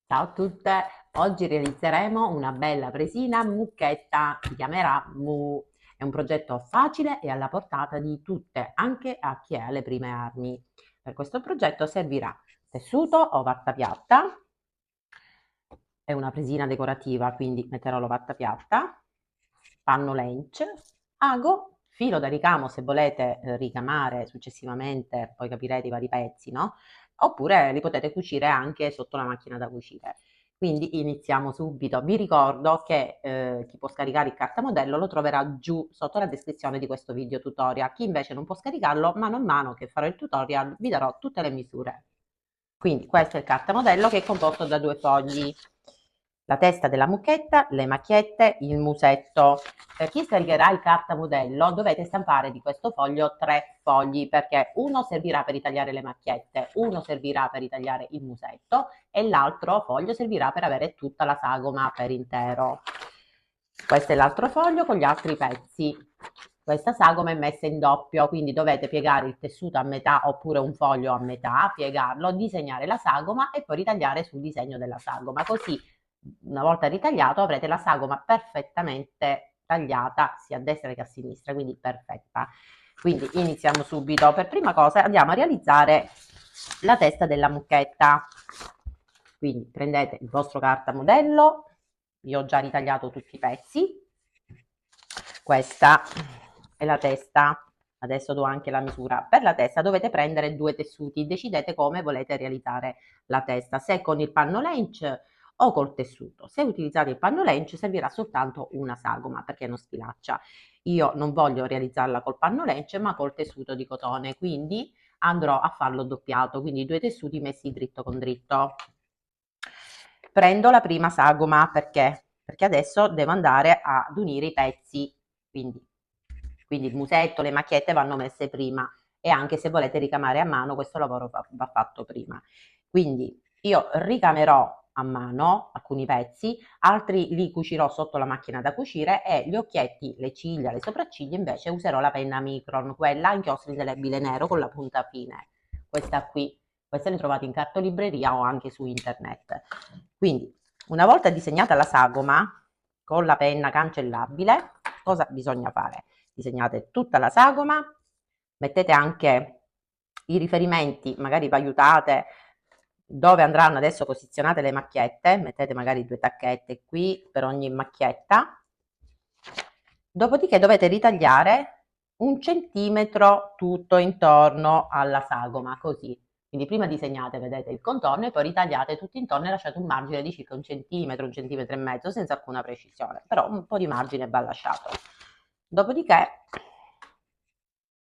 Ciao a tutte, oggi realizzeremo una bella presina mucchetta, si chiamerà Mu. È un progetto facile e alla portata di tutte, anche a chi è alle prime armi. Per questo progetto servirà tessuto o vatta piatta, è una presina decorativa, quindi metterò l'ovatta piatta, panno lench, ago, filo da ricamo se volete ricamare successivamente, poi capirete i vari pezzi, no? Oppure li potete cucire anche sotto la macchina da cucire. Quindi iniziamo subito. Vi ricordo che chi può scaricare il cartamodello lo troverà giù sotto la descrizione di questo video tutorial. Chi invece non può scaricarlo, mano a mano che farò il tutorial, vi darò tutte le misure. Quindi questo è il cartamodello che è composto da due fogli. La testa della mucchetta, le macchiette, il musetto. Per chi scaricherà il cartamodello dovete stampare di questo foglio 3 fogli perché uno servirà per ritagliare le macchiette, uno servirà per ritagliare il musetto e l'altro foglio servirà per avere tutta la sagoma per intero. Questo è l'altro foglio con gli altri pezzi. Questa sagoma è messa in doppio, quindi dovete piegare il tessuto a metà oppure un foglio a metà, piegarlo, disegnare la sagoma e poi ritagliare sul disegno della sagoma. Così, una volta ritagliato, avrete la sagoma perfettamente tagliata sia a destra che a sinistra, quindi perfetta. Quindi iniziamo subito. Per prima cosa andiamo a realizzare la testa della mucchetta. Quindi prendete il vostro cartamodello, io ho già ritagliato tutti i pezzi, questa è la testa, adesso do anche la misura. Per la testa dovete prendere due tessuti, decidete come volete realizzare la testa, se con il panno lench o col tessuto. Se utilizzate il panno lench servirà soltanto una sagoma perché non sfilaccia. Io non voglio realizzarla col panno lench ma col tessuto di cotone, quindi andrò a farlo doppiato, quindi due tessuti messi dritto con dritto. Prendo la prima sagoma perché? Perché adesso devo andare ad unire i pezzi, quindi, quindi il musetto, le macchiette vanno messe prima e anche se volete ricamare a mano questo lavoro va fatto prima. Quindi io ricamerò a mano alcuni pezzi, altri li cucirò sotto la macchina da cucire e gli occhietti, le ciglia, le sopracciglia invece userò la penna Micron, quella a inchiostro indelebile nero con la punta fine, questa qui. Queste le trovate in cartolibreria o anche su internet. Quindi, una volta disegnata la sagoma con la penna cancellabile, cosa bisogna fare? Disegnate tutta la sagoma, mettete anche i riferimenti, magari valutate dove andranno adesso posizionate le macchiette, mettete magari due tacchette qui per ogni macchietta, dopodiché dovete ritagliare 1 centimetro tutto intorno alla sagoma, così. Quindi prima disegnate, vedete, il contorno e poi ritagliate tutto intorno e lasciate un margine di circa 1 centimetro e mezzo, senza alcuna precisione, però un po' di margine va lasciato. Dopodiché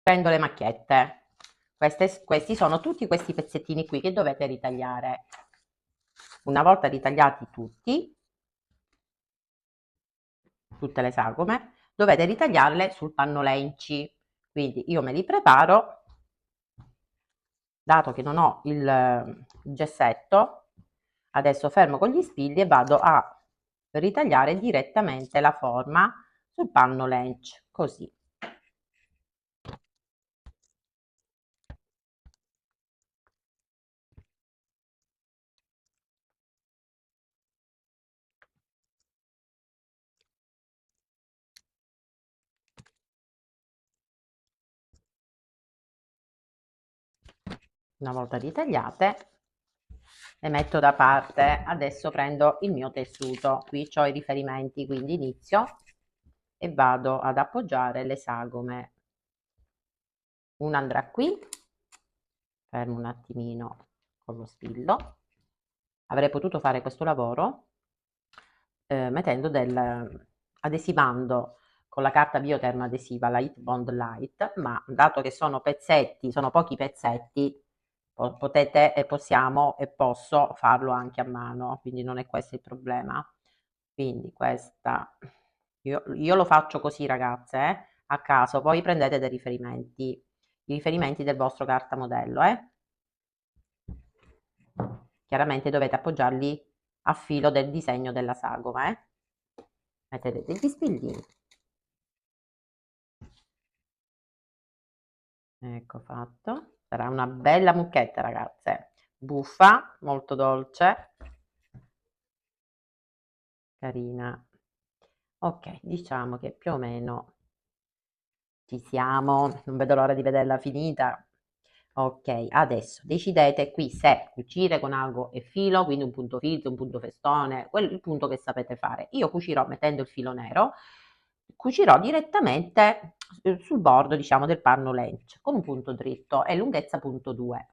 prendo le macchiette. Questi sono tutti questi pezzettini qui che dovete ritagliare. Una volta ritagliati tutti, tutte le sagome, dovete ritagliarle sul panno lenci. Quindi io me li preparo, dato che non ho il gessetto, adesso fermo con gli spilli e vado a ritagliare direttamente la forma sul panno lench, così. Una volta ritagliate le metto da parte. Adesso prendo il mio tessuto, qui ho i riferimenti, quindi inizio e vado ad appoggiare le sagome. Una andrà qui, fermo un attimino con lo spillo. Avrei potuto fare questo lavoro mettendo adesivando con la carta biotermoadesiva, la Heat Bond Light, ma dato che sono pezzetti, sono pochi pezzetti, potete e possiamo e posso farlo anche a mano, quindi non è questo il problema. Quindi questa, io lo faccio così ragazze, a caso, poi prendete dei riferimenti, i riferimenti del vostro cartamodello, Chiaramente dovete appoggiarli a filo del disegno della sagoma, Mettete degli spillini. Ecco fatto. Sarà una bella mucchetta, ragazze. Buffa, molto dolce. carina. Ok, diciamo che più o meno ci siamo, non vedo l'ora di vederla finita. Ok, adesso decidete qui se cucire con ago e filo, quindi un punto filzo, un punto festone, il punto che sapete fare. Io cucirò mettendo il filo nero, cucirò direttamente sul bordo, diciamo, del panno lench con un punto dritto e lunghezza punto 2.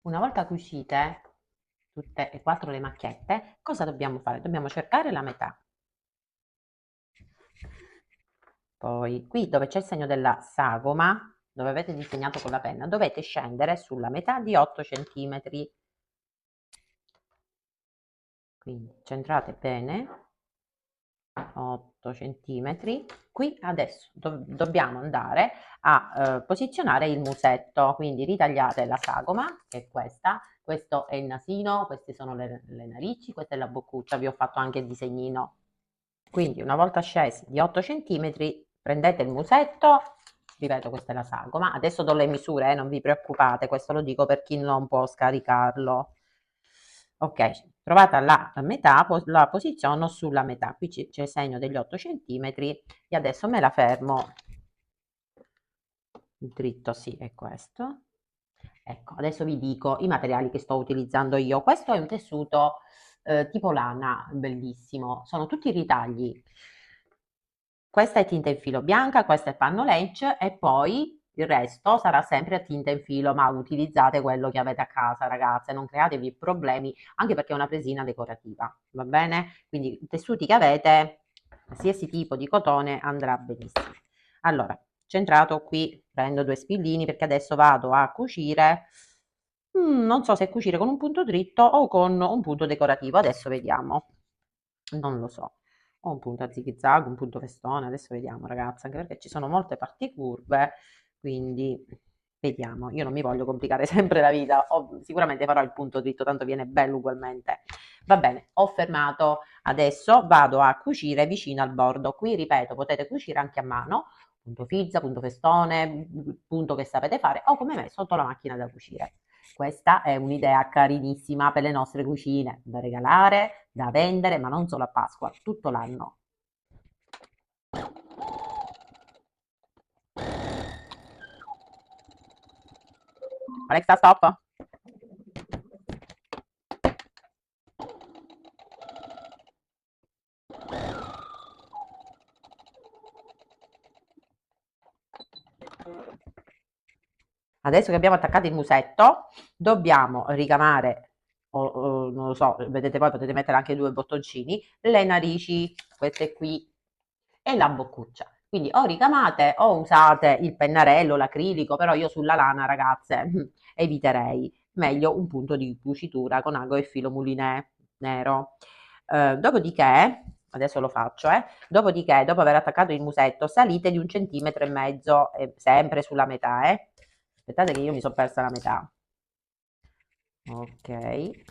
Una volta cucite tutte e quattro le macchiette, cosa dobbiamo fare? Dobbiamo cercare la metà. Poi qui dove c'è il segno della sagoma, dove avete disegnato con la penna, dovete scendere sulla metà di 8 centimetri. Quindi centrate bene, 8 centimetri. Qui adesso dobbiamo andare a posizionare il musetto, quindi ritagliate la sagoma, che è questa, questo è il nasino, queste sono le narici, questa è la boccuccia, vi ho fatto anche il disegnino. Quindi una volta scesi di 8 centimetri, prendete il musetto, ripeto questa è la sagoma, adesso do le misure, non vi preoccupate, questo lo dico per chi non può scaricarlo. Ok, trovata la metà, la posiziono sulla metà, qui c'è il segno degli 8 centimetri e adesso me la fermo dritto, sì, è questo. Ecco, adesso vi dico i materiali che sto utilizzando io. Questo è un tessuto tipo lana, bellissimo, sono tutti ritagli. Questa è tinta in filo bianca, questo è panno lench e poi il resto sarà sempre a tinta in filo, ma utilizzate quello che avete a casa, ragazze, non createvi problemi, anche perché è una presina decorativa, va bene? Quindi i tessuti che avete, qualsiasi tipo di cotone andrà benissimo. Allora, centrato qui, prendo due spillini perché adesso vado a cucire, non so se cucire con un punto dritto o con un punto decorativo, adesso vediamo, non lo so. Ho un punto a zig-zag, un punto festone, adesso vediamo ragazzi, anche perché ci sono molte parti curve, quindi vediamo. Io non mi voglio complicare sempre la vita, sicuramente farò il punto dritto, tanto viene bello ugualmente. Va bene, ho fermato, adesso vado a cucire vicino al bordo. Qui, ripeto, potete cucire anche a mano, punto fizza, punto festone, punto che sapete fare, o come me sotto la macchina da cucire. Questa è un'idea carinissima per le nostre cucine, da regalare, da vendere, ma non solo a Pasqua, tutto l'anno. Alexa, stop. Adesso che abbiamo attaccato il musetto, dobbiamo ricamare, non lo so, vedete poi potete mettere anche due bottoncini, le narici, queste qui, e la boccuccia. Quindi o ricamate o usate il pennarello, l'acrilico, però io sulla lana, ragazze, eviterei. Meglio un punto di cucitura con ago e filo mulinè nero. Dopodiché, adesso lo faccio, dopodiché, dopo aver attaccato il musetto, salite di 1,5 cm, sempre sulla metà, Aspettate che io mi sono persa la metà. Ok,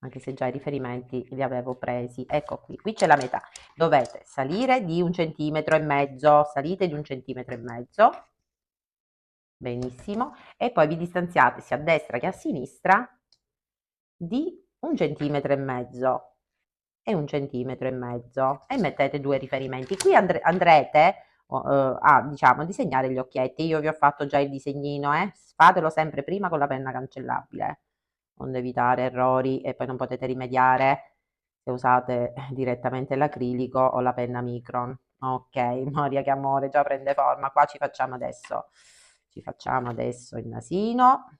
anche se già i riferimenti li avevo presi. Ecco qui c'è la metà. Dovete salire di 1,5 cm, salite di 1,5 cm. Benissimo. E poi vi distanziate sia a destra che a sinistra di 1,5 cm e 1,5 cm e mettete due riferimenti. Qui andrete a diciamo disegnare gli occhietti. Io vi ho fatto già il disegnino, fatelo sempre prima con la penna cancellabile, onde evitare errori e poi non potete rimediare se usate direttamente l'acrilico o la penna Micron. Ok, Moria che amore, già prende forma. Qua ci facciamo adesso il nasino,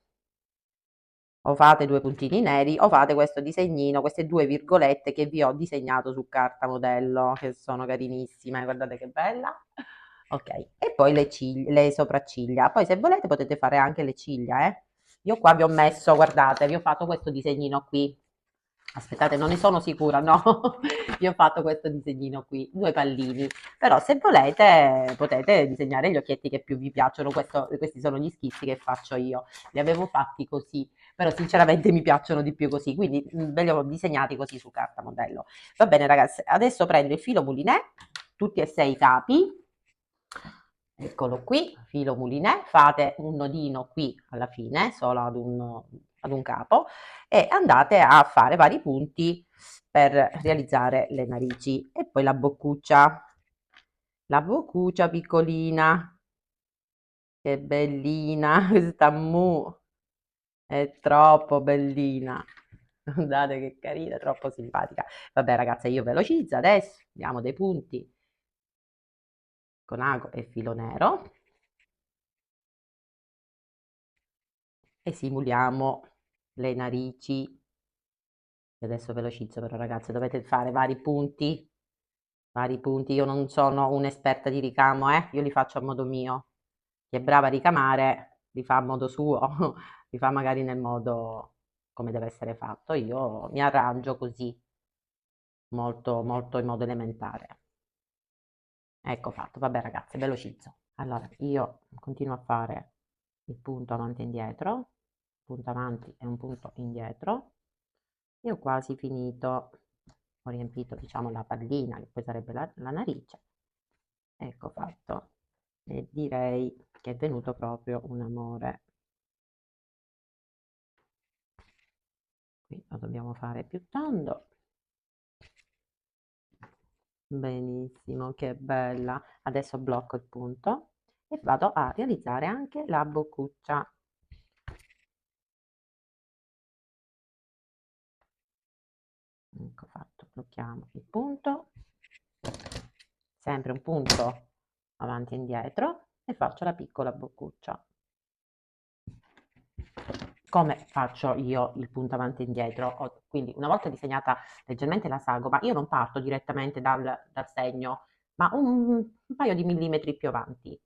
o fate due puntini neri o fate questo disegnino, queste due virgolette che vi ho disegnato su carta modello, che sono carinissime, guardate che bella. Ok, e poi le sopracciglia. Poi se volete potete fare anche le ciglia, Io qua vi ho messo, guardate, vi ho fatto questo disegnino qui. Aspettate, non ne sono sicura, no. Io ho fatto questo disegnino qui, 2 pallini. Però se volete potete disegnare gli occhietti che più vi piacciono. Questi sono gli schizzi che faccio io. Li avevo fatti così, però sinceramente mi piacciono di più così, quindi ve li ho disegnati così su carta modello. Va bene ragazzi, adesso prendo il filo mulinè, tutti e 6 i capi. Eccolo qui, filo mulinè, fate un nodino qui alla fine, solo ad un capo, e andate a fare vari punti per realizzare le narici. E poi la boccuccia piccolina, che bellina, questa mu, è troppo bellina. Guardate che carina, troppo simpatica. Vabbè ragazze, io velocizzo adesso, diamo dei punti con ago e filo nero e simuliamo le narici. E adesso velocizzo però ragazze, dovete fare vari punti. Io non sono un'esperta di ricamo, io li faccio a modo mio. Chi è brava a ricamare li fa a modo suo, li fa magari nel modo come deve essere fatto. Io mi arrangio così, molto, molto in modo elementare. Ecco fatto, vabbè ragazze, velocizzo. Allora, io continuo a fare il punto avanti e indietro, punto avanti e un punto indietro. E ho quasi finito, ho riempito diciamo la pallina che poi sarebbe la narice. Ecco fatto. E direi che è venuto proprio un amore. Qui lo dobbiamo fare più tondo. Benissimo, che bella. Adesso blocco il punto e vado a realizzare anche la boccuccia. Ecco fatto, blocchiamo il punto, sempre un punto avanti e indietro e faccio la piccola boccuccia. Come faccio io il punto avanti e indietro? Quindi una volta disegnata leggermente la sagoma, io non parto direttamente dal segno, ma un paio di millimetri più avanti,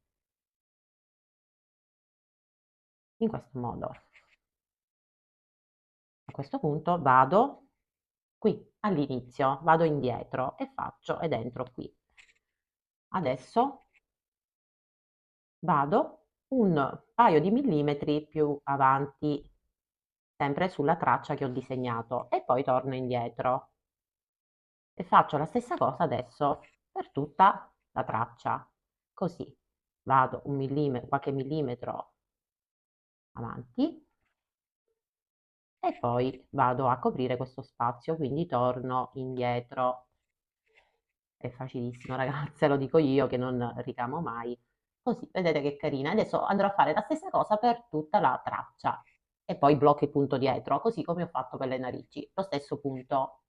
in questo modo. A questo punto vado qui all'inizio, vado indietro e faccio ed entro qui. Adesso vado un paio di millimetri più avanti, sempre sulla traccia che ho disegnato, e poi torno indietro e faccio la stessa cosa adesso per tutta la traccia. Così vado un millimetro, qualche millimetro avanti e poi vado a coprire questo spazio, quindi torno indietro. È facilissimo ragazze, lo dico io che non ricamo mai. Così, vedete che carina. Adesso andrò a fare la stessa cosa per tutta la traccia e poi blocco il punto dietro, così come ho fatto per le narici. Lo stesso punto.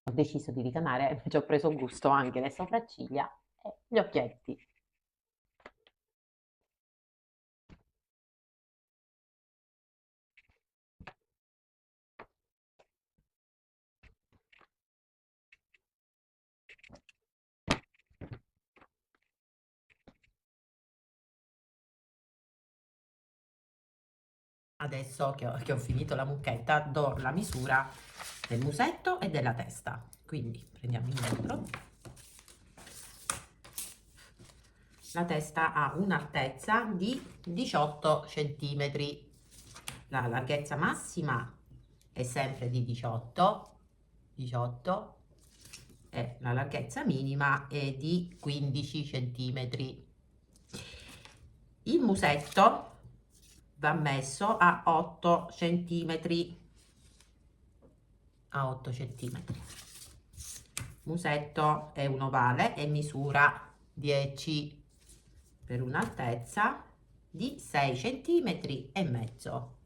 Ho deciso di ricamare, ci ho preso gusto anche le sopracciglia e gli occhietti. Adesso che ho finito la mucchetta, do la misura del musetto e della testa. Quindi prendiamo il metro. La testa ha un'altezza di 18 cm. La larghezza massima è sempre di 18 e la larghezza minima è di 15 cm. Il musetto va messo a 8 cm. A 8 cm. Musetto è un ovale e misura 10 per un'altezza di 6 cm e mezzo.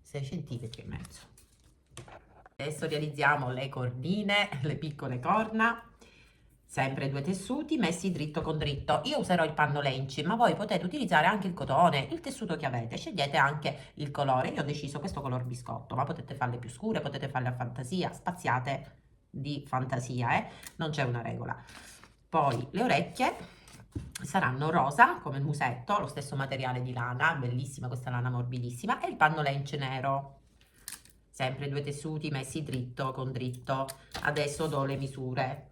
6 cm e mezzo. Adesso realizziamo le cornine, le piccole corna, sempre 2 tessuti messi dritto con dritto. Io userò il panno lenci, ma voi potete utilizzare anche il cotone, il tessuto che avete, scegliete anche il colore. Io ho deciso questo color biscotto, ma potete farle più scure, potete farle a fantasia, spaziate di fantasia, non c'è una regola. Poi le orecchie saranno rosa come il musetto, lo stesso materiale di lana, bellissima questa lana morbidissima, e il panno lence nero. Sempre 2 tessuti messi dritto con dritto. Adesso do le misure.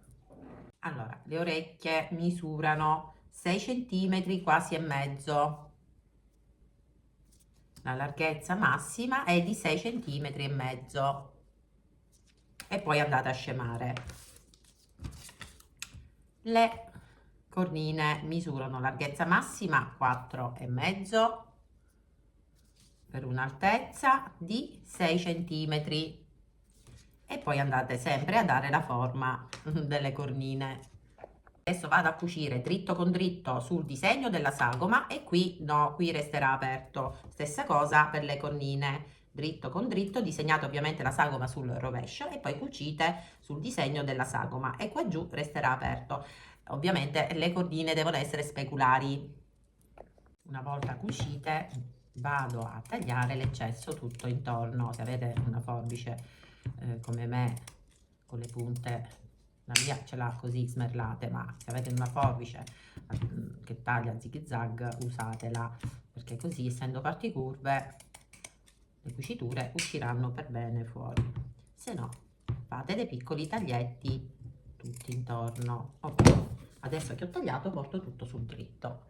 Allora, le orecchie misurano 6 cm quasi e mezzo. La larghezza massima è di 6 cm e mezzo. E poi andate a scemare. Le cornine misurano larghezza massima 4 e mezzo per un'altezza di 6 cm. E poi andate sempre a dare la forma delle cornine. Adesso vado a cucire dritto con dritto sul disegno della sagoma e qui no, qui resterà aperto. Stessa cosa per le cornine, dritto con dritto, disegnate ovviamente la sagoma sul rovescio e poi cucite sul disegno della sagoma e qua giù resterà aperto. Ovviamente le cornine devono essere speculari. Una volta cucite vado a tagliare l'eccesso tutto intorno. Se avete una forbice come me con le punte, la mia ce l'ha così smerlate, ma se avete una forbice che taglia a zig zag usatela, perché così essendo parti curve le cuciture usciranno per bene fuori. Se no fate dei piccoli taglietti tutti intorno. Ok, adesso che ho tagliato porto tutto sul dritto.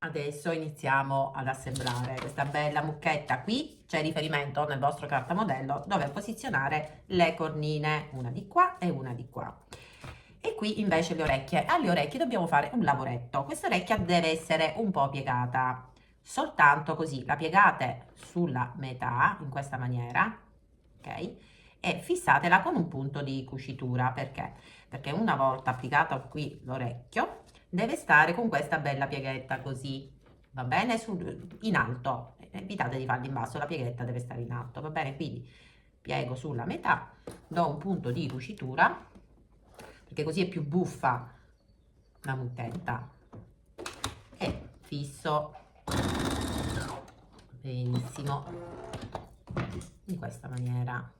Adesso iniziamo ad assemblare questa bella mucchetta. Qui c'è riferimento nel vostro cartamodello dove posizionare le cornine, una di qua e una di qua. E qui invece le orecchie. Alle orecchie dobbiamo fare un lavoretto. Questa orecchia deve essere un po' piegata, soltanto così la piegate sulla metà in questa maniera, ok? E fissatela con un punto di cucitura. Perché? Perché una volta applicato qui l'orecchio deve stare con questa bella pieghetta così, va bene? In alto, evitate di farla in basso, la pieghetta deve stare in alto, va bene? Quindi piego sulla metà, do un punto di cucitura, perché così è più buffa la mucchetta, e fisso benissimo in questa maniera.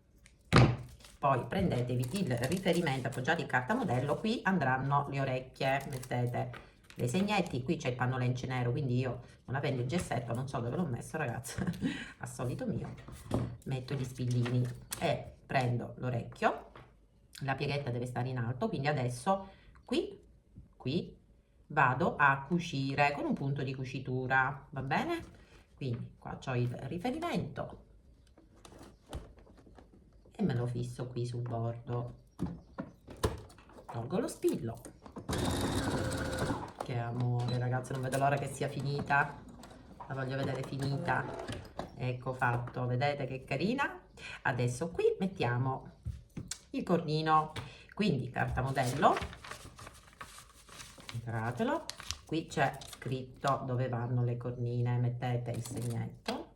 Poi prendetevi il riferimento, appoggiate il cartamodello, qui andranno le orecchie, mettete dei segnetti, qui c'è il panno lence nero, quindi io non avendo il gessetto non so dove l'ho messo ragazzi, a solito mio, metto gli spillini e prendo l'orecchio, la pieghetta deve stare in alto, quindi adesso qui vado a cucire con un punto di cucitura, va bene? Quindi qua ho il riferimento e me lo fisso qui sul bordo, tolgo lo spillo, che amore ragazzi, non vedo l'ora che sia finita, la voglio vedere finita. Ecco fatto, vedete che carina. Adesso qui mettiamo il cornino, quindi cartamodello, entratelo, qui c'è scritto dove vanno le cornine, mettete il segnetto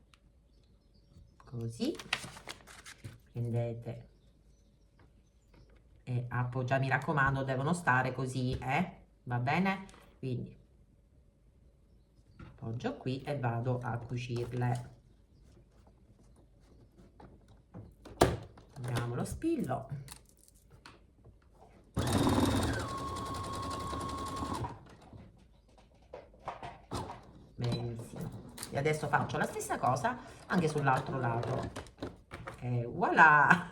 così, prendete e appoggiate, mi raccomando devono stare così, va bene? Quindi appoggio qui e vado a cucirle. Togliamo lo spillo, benissimo, e adesso faccio la stessa cosa anche sull'altro lato. E voilà,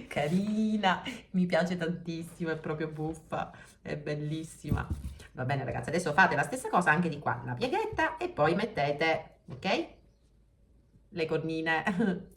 carina, mi piace tantissimo, è proprio buffa, è bellissima. Va bene ragazzi, adesso fate la stessa cosa anche di qua, la pieghetta e poi mettete, ok? Le cornine.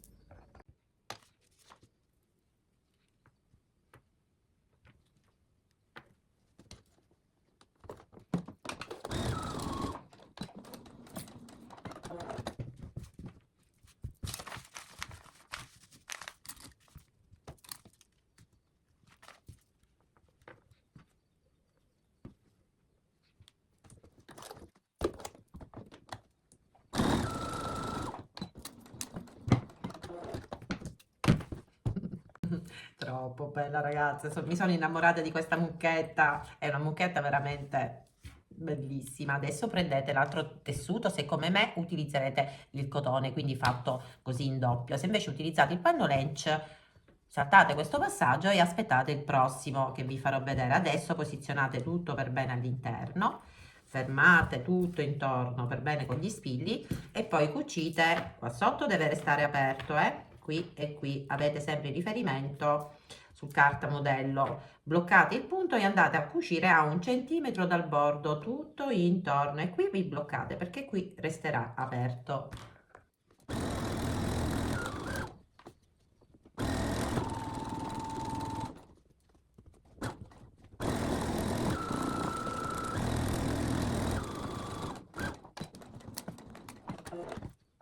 Troppo bella ragazze, mi sono innamorata di questa mucchetta, è una mucchetta veramente bellissima. Adesso prendete l'altro tessuto, se come me utilizzerete il cotone, quindi fatto così in doppio. Se invece utilizzate il panno lench, saltate questo passaggio e aspettate il prossimo che vi farò vedere. Adesso posizionate tutto per bene all'interno, fermate tutto intorno per bene con gli spilli e poi cucite. Qua sotto deve restare aperto, qui e qui avete sempre il riferimento su carta modello. Bloccate il punto e andate a cucire a 1 centimetro dal bordo tutto intorno e qui vi bloccate perché qui resterà aperto.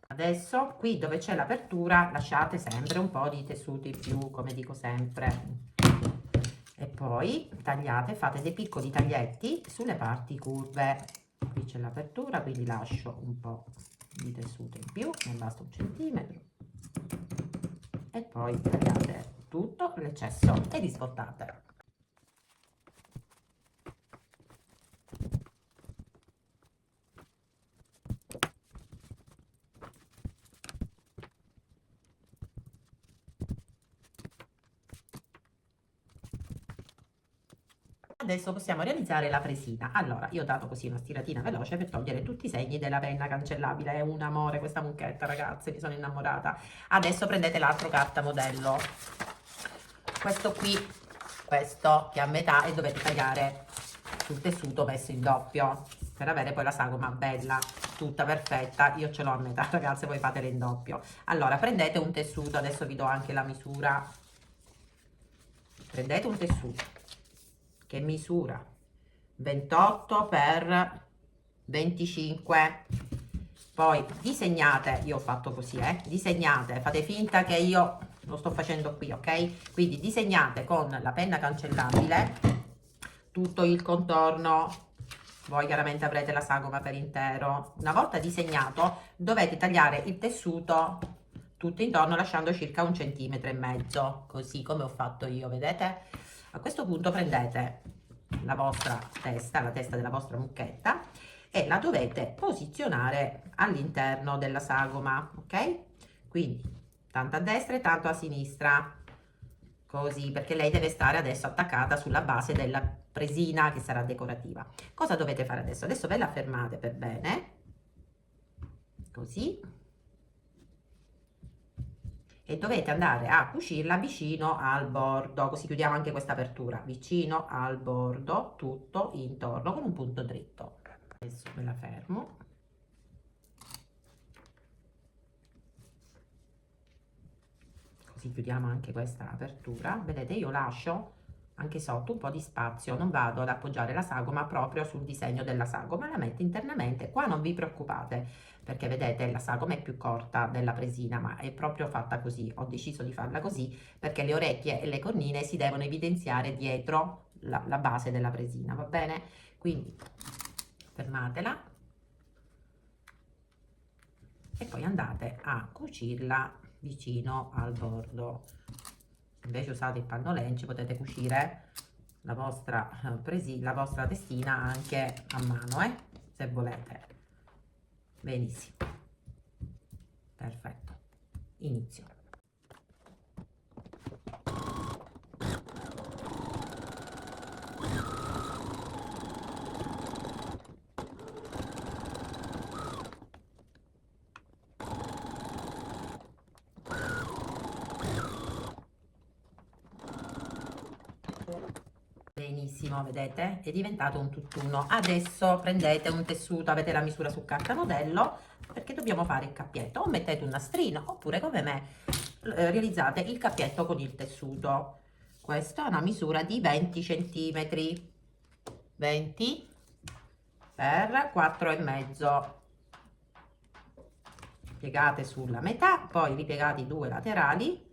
Adesso qui dove c'è l'apertura lasciate sempre un po' di tessuto in più, come dico sempre, e poi tagliate, fate dei piccoli taglietti sulle parti curve. Qui c'è l'apertura, quindi lascio un po' di tessuto in più, ne basta 1 centimetro, e poi tagliate tutto l'eccesso e riscottate. Adesso possiamo realizzare la presina. Allora, io ho dato così una stiratina veloce per togliere tutti i segni della penna cancellabile. È un amore questa mucchetta, ragazze, mi sono innamorata. Adesso prendete l'altro carta modello. Questo qui, questo che è a metà, e dovete tagliare sul tessuto messo in doppio per avere poi la sagoma bella, tutta perfetta. Io ce l'ho a metà, ragazze, voi fatele in doppio. Allora, prendete un tessuto, adesso vi do anche la misura. Prendete un tessuto che misura 28 per 25, poi disegnate, io ho fatto così, disegnate, fate finta che io lo sto facendo qui, ok? Quindi disegnate con la penna cancellabile tutto il contorno. Voi chiaramente avrete la sagoma per intero. Una volta disegnato dovete tagliare il tessuto tutto intorno lasciando circa 1,5 cm, così come ho fatto io, vedete? A questo punto prendete la vostra testa, la testa della vostra mucchetta, e la dovete posizionare all'interno della sagoma, ok? Quindi tanto a destra e tanto a sinistra, così, perché lei deve stare adesso attaccata sulla base della presina che sarà decorativa. Cosa dovete fare adesso? Adesso ve la fermate per bene, così, e dovete andare a cucirla vicino al bordo, così chiudiamo anche questa apertura, vicino al bordo, tutto intorno con un punto dritto. Adesso me la fermo. Così chiudiamo anche questa apertura. Vedete, io lascio anche sotto un po' di spazio, non vado ad appoggiare la sagoma proprio sul disegno della sagoma, la metto internamente. Qua non vi preoccupate, perché vedete la sagoma è più corta della presina, ma è proprio fatta così. Ho deciso di farla così perché le orecchie e le cornine si devono evidenziare dietro la base della presina, va bene? Quindi fermatela e poi andate a cucirla vicino al bordo. Invece usate il panno lench, potete cucire la vostra la vostra testina anche a mano, se volete. Benissimo, perfetto, inizio. Benissimo, vedete? È diventato un tutt'uno. Adesso prendete un tessuto, avete la misura su carta modello, perché dobbiamo fare il cappietto. O mettete un nastrino, oppure come me realizzate il cappietto con il tessuto. Questa è una misura di 20 centimetri. 20 per 4,5. Piegate sulla metà, poi ripiegate i due laterali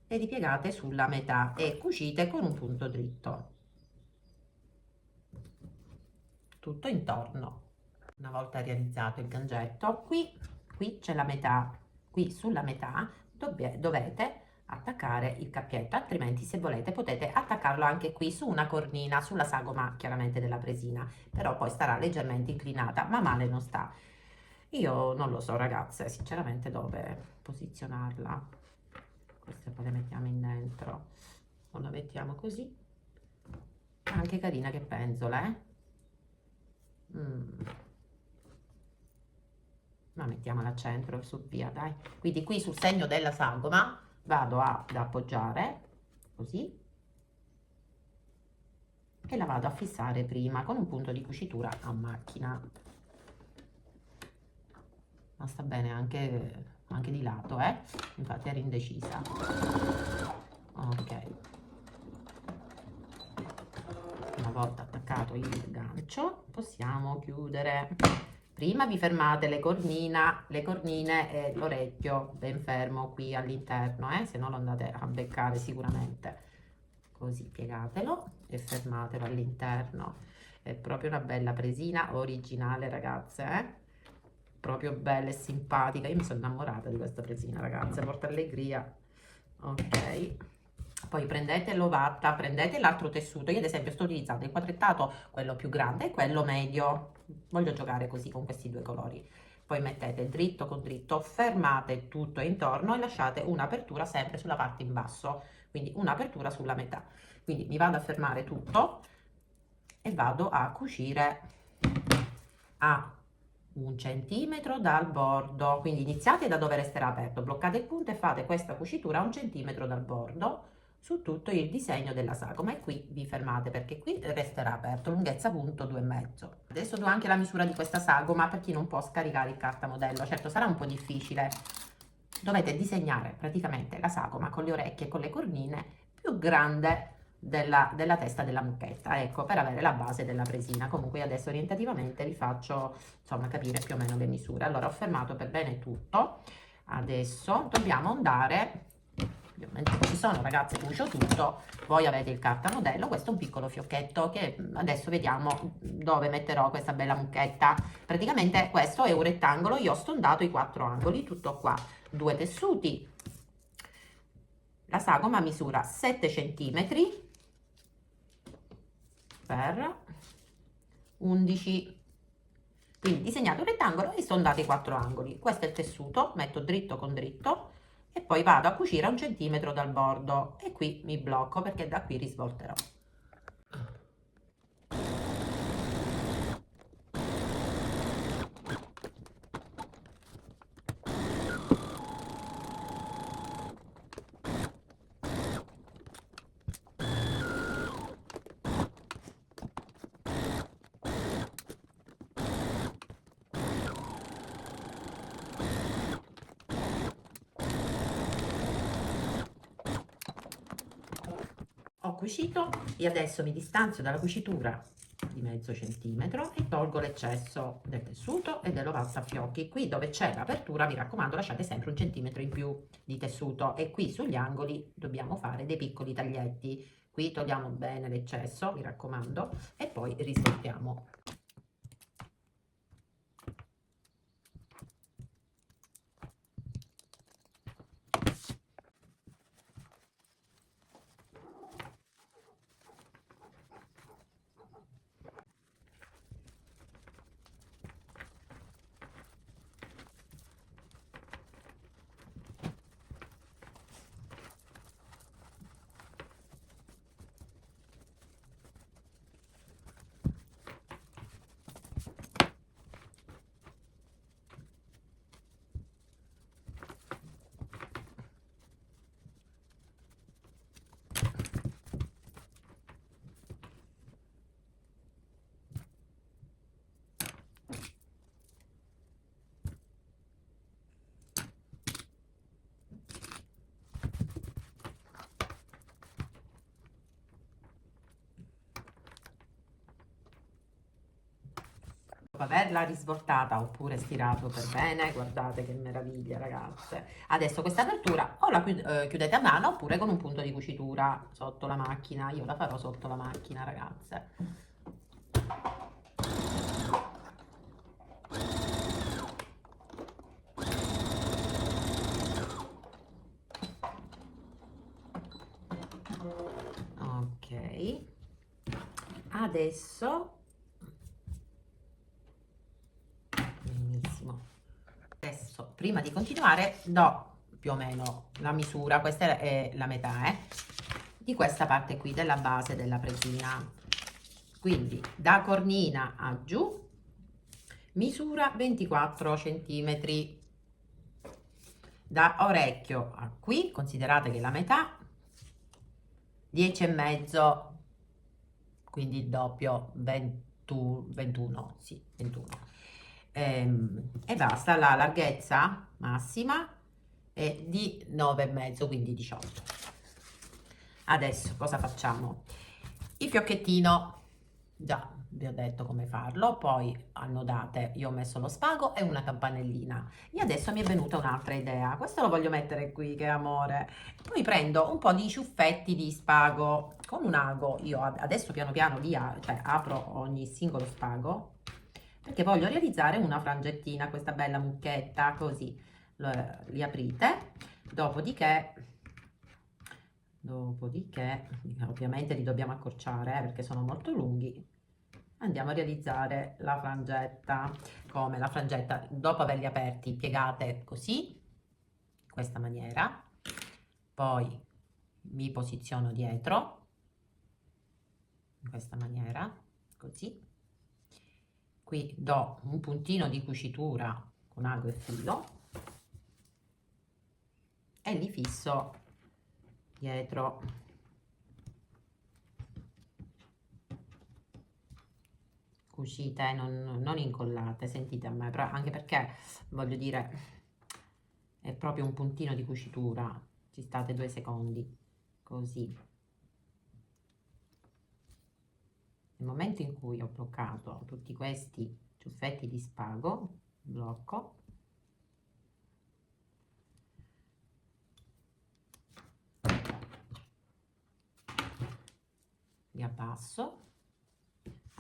e ripiegate sulla metà e cucite con un punto dritto tutto intorno. Una volta realizzato il gangetto, qui c'è la metà, qui sulla metà dovete attaccare il cappietto, altrimenti se volete potete attaccarlo anche qui su una cornina, sulla sagoma chiaramente della presina, però poi starà leggermente inclinata, ma male non sta. Io non lo so ragazze, sinceramente dove posizionarla. Queste poi le mettiamo in dentro, o la mettiamo così, anche carina che penzola, ma mettiamola al centro, su via, dai. Quindi qui sul segno della sagoma vado ad appoggiare, così, e la vado a fissare prima con un punto di cucitura a macchina. Ma sta bene anche di lato, infatti ero indecisa. Ok. Una volta attaccato il gancio, possiamo chiudere. Prima vi fermate le cornine e l'orecchio ben fermo qui all'interno, se no lo andate a beccare sicuramente. Così piegatelo e fermatelo all'interno. È proprio una bella presina originale, ragazze, proprio bella e simpatica. Io mi sono innamorata di questa presina, ragazze, porta allegria. Ok, poi prendete l'ovatta, prendete l'altro tessuto. Io ad esempio sto utilizzando il quadrettato, quello più grande, e quello medio. Voglio giocare così con questi due colori. Poi mettete dritto con dritto, fermate tutto intorno e lasciate un'apertura sempre sulla parte in basso, quindi un'apertura sulla metà. Quindi mi vado a fermare tutto e vado a cucire a 1 centimetro dal bordo, quindi iniziate da dove resterà aperto, bloccate il punto e fate questa cucitura a 1 centimetro dal bordo su tutto il disegno della sagoma, e qui vi fermate perché qui resterà aperto, lunghezza punto 2,5. Adesso do anche la misura di questa sagoma per chi non può scaricare il cartamodello. Certo, sarà un po' difficile, dovete disegnare praticamente la sagoma con le orecchie e con le cornine più grande della testa della mucchetta, ecco, per avere la base della presina. Comunque adesso orientativamente vi faccio insomma capire più o meno le misure. Allora ho fermato per bene tutto, adesso dobbiamo andare, ovviamente ci sono, ragazze, cucio tutto, voi avete il cartamodello, questo è un piccolo fiocchetto che adesso vediamo dove metterò questa bella mucchetta. Praticamente questo è un rettangolo, io ho stondato i 4 angoli, tutto qua, 2 tessuti. La sagoma misura 7 centimetri per 11, quindi disegnate un rettangolo e sondate i 4 angoli. Questo è il tessuto, metto dritto con dritto e poi vado a cucire a 1 centimetro dal bordo, e qui mi blocco perché da qui risvolterò. Ho cucito e adesso mi distanzio dalla cucitura di mezzo centimetro e tolgo l'eccesso del tessuto e dell'ovatta a fiocchi. Qui dove c'è l'apertura, mi raccomando, lasciate sempre 1 centimetro in più di tessuto, e qui sugli angoli dobbiamo fare dei piccoli taglietti. Qui togliamo bene l'eccesso, mi raccomando, e poi risvoltiamo. Dopo averla risvoltata oppure stirato per bene, guardate che meraviglia, ragazze. Adesso questa apertura o la chiudete a mano oppure con un punto di cucitura sotto la macchina. Io la farò sotto la macchina, ragazze. adesso benissimo, adesso prima di continuare do più o meno la misura, questa è la metà di questa parte qui della base della presina, quindi da cornina a giù misura 24 centimetri, da orecchio a qui considerate che la metà 10 e mezzo, quindi il doppio 21, sì, 21. E basta, la larghezza massima è di 9 e mezzo, quindi 18. Adesso cosa facciamo? Il fiocchettino, già vi ho detto come farlo, poi annodate, io ho messo lo spago e una campanellina, e adesso mi è venuta un'altra idea, questo lo voglio mettere qui, che amore. Poi prendo un po' di ciuffetti di spago con un ago, io adesso piano piano cioè apro ogni singolo spago perché voglio realizzare una frangettina, questa bella mucchetta, così li aprite, dopodiché ovviamente li dobbiamo accorciare perché sono molto lunghi. Andiamo a realizzare la frangetta. Come la frangetta, dopo averli aperti piegate così, in questa maniera, poi mi posiziono dietro in questa maniera, così, qui do un puntino di cucitura con ago e filo e li fisso dietro. Cucite, non incollate, sentite a me, anche perché voglio dire è proprio un puntino di cucitura, ci state 2 secondi così. Nel momento in cui ho bloccato tutti questi ciuffetti di spago, blocco, li abbasso.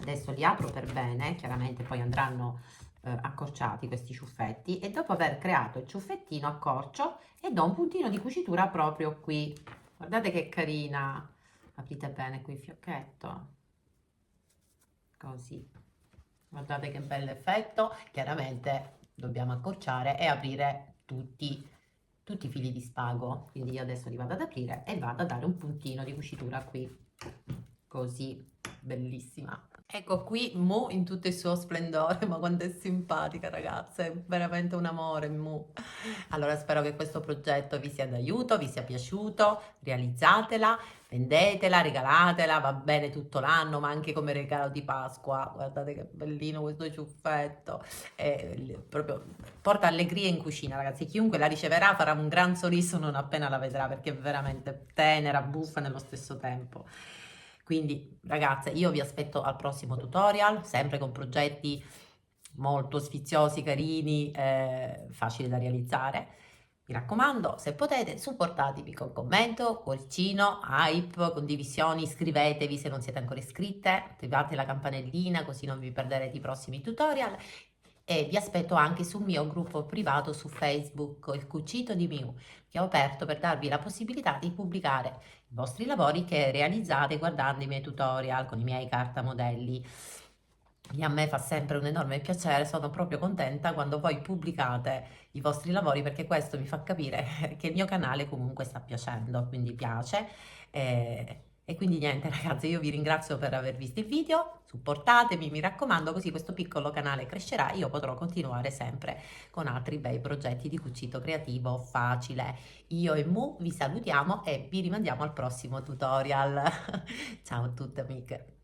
Adesso li apro per bene, chiaramente poi andranno accorciati questi ciuffetti, e dopo aver creato il ciuffettino accorcio e do un puntino di cucitura proprio qui. Guardate che carina, aprite bene qui il fiocchetto, così, guardate che bell'effetto. Chiaramente dobbiamo accorciare e aprire tutti i fili di spago, quindi io adesso li vado ad aprire e vado a dare un puntino di cucitura qui, così, bellissima. Ecco qui Mu in tutto il suo splendore, ma quanto è simpatica ragazza, è veramente un amore Mu. Allora spero che questo progetto vi sia d'aiuto, vi sia piaciuto, realizzatela, vendetela, regalatela, va bene tutto l'anno, ma anche come regalo di Pasqua. Guardate che bellino questo ciuffetto, proprio porta allegria in cucina ragazzi, chiunque la riceverà farà un gran sorriso non appena la vedrà, perché è veramente tenera, buffa nello stesso tempo. Quindi ragazze, io vi aspetto al prossimo tutorial, sempre con progetti molto sfiziosi, carini, facili da realizzare. Mi raccomando, se potete, supportatemi con commento, cuoricino, hype, condivisioni, iscrivetevi se non siete ancora iscritte, attivate la campanellina così non vi perderete i prossimi tutorial, e vi aspetto anche sul mio gruppo privato su Facebook, il Cucito di Miu, che ho aperto per darvi la possibilità di pubblicare i vostri lavori che realizzate guardando i miei tutorial con i miei cartamodelli. E a me fa sempre un enorme piacere, sono proprio contenta quando voi pubblicate i vostri lavori, perché questo mi fa capire che il mio canale comunque sta piacendo, quindi piace. E quindi niente ragazzi, io vi ringrazio per aver visto il video, supportatemi mi raccomando, così questo piccolo canale crescerà e io potrò continuare sempre con altri bei progetti di cucito creativo facile. Io e Mu vi salutiamo e vi rimandiamo al prossimo tutorial. Ciao a tutte amiche!